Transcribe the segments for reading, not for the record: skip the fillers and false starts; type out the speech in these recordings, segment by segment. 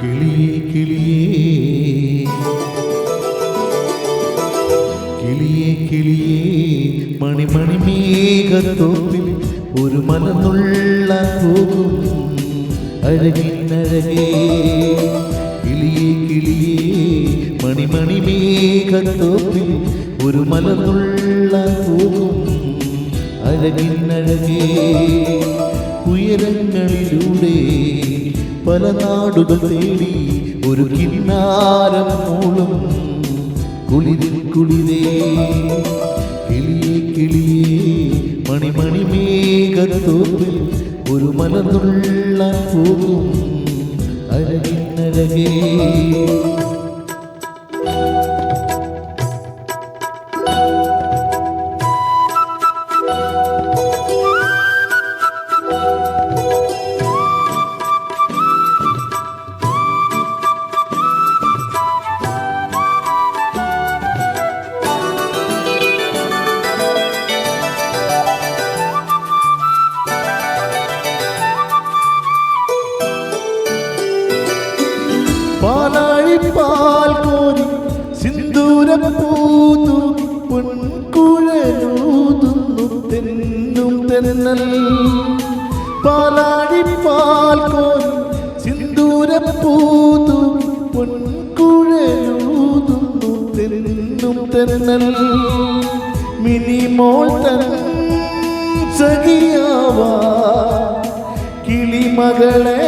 കിളിയേ കിളിയേ കിളിയേ കിളിയേ മണിമണി മേഘത്തോപ്പിൽ ഒരു മലർന്നുള്ള പോകും അഴകിനഴകേ. കിളിയേ കിളിയേ മണിമണി മേഘത്തോപ്പിൽ ഒരു മലർന്നുള്ള പോകും അഴകിനഴകേ. ഉയരങ്ങളിലൂടെ പല നാടുകൾ തേടി ഒരു കിന്നാരം മൂളും കുളിരിൽ കുളിരേ. കിളിയേ കിളിയേ മണിമണി മേഘത്തോപ്പിൽ ഒരു മലർന്നുള്ള പോകും അഴകിനഴകേ. പാലാഴിപ്പാൽ കോരി സിന്ദൂരപ്പൂതു പൊൻകുഴലൂതുന്നു തെന്നും തെന്നൽ. പാലാഴിപ്പാൽ കോരി സിന്ദൂരപ്പൂതു പൊൻകുഴലൂതുന്നു തെന്നും തെന്നൽ. മിനിമോൾ തൻ സഖിയാവാ കിളിമകളെ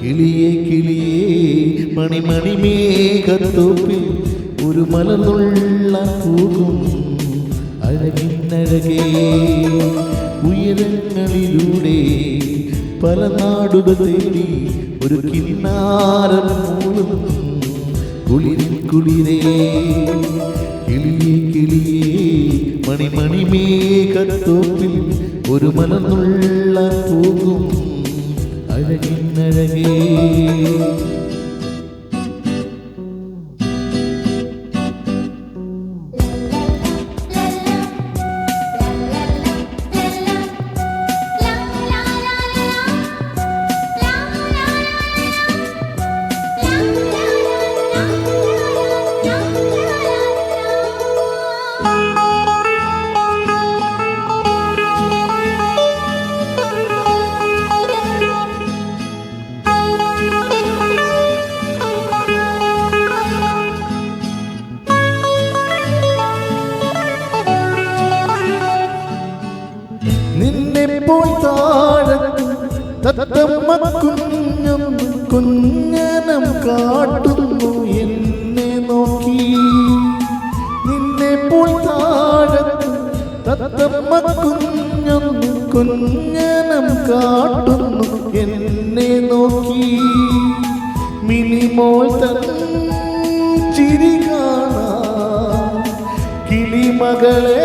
കിളിയേ കിളിയേ മണിമണി മേഘത്തോപ്പിൽ ഒരു മലർന്നുള്ള പോകും അഴകിനഴകേ. ഉയരങ്ങളിലൂടെ പല നാടുകൾ തേടി ഒരു കിന്നാരം മൂളും കുളിരിൽ കുളിരേ. കിളിയേ കിളിയേ മണിമണി മേഘത്തോപ്പിൽ ഒരു മലർന്നുള്ള പോകും അഴകിനഴകേ. നിന്നെപ്പോൾ താഴത്ത് തത്തമ്മ കുഞ്ഞും കുഞ്ഞനം കാട്ടുന്നു എന്നെ നോക്കി. നിന്നെപ്പോൾ താഴത്ത് തത്തമ്മ കുഞ്ഞും കുഞ്ഞനം കാട്ടുന്നു എന്നെ നോക്കി. മിനിമോൾ തൻ ചിരി കാണാം കിളിമകളെ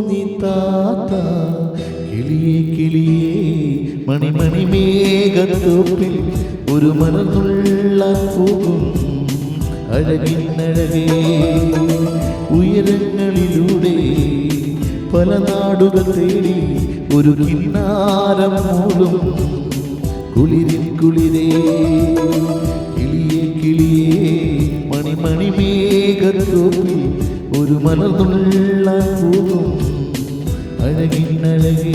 നീ താത്ത. കിളിയേ കിളിയേ മണിമണി മേഘത്തോപ്പിൽ ഒരു മലർന്നുള്ള പോകും അഴകിനഴകേ. ഉയരങ്ങളിലൂടെ പല നാടുകൾ തേടി ഒരു കിന്നാരം മൂളും കുളിരിൽ കുളിരേ. കിളിയേ കിളിയേ മണിമണി മേഘത്തോപ്പിൽ ഒരു മലർന്നുള്ള പോകും അഴകിനഴകേ.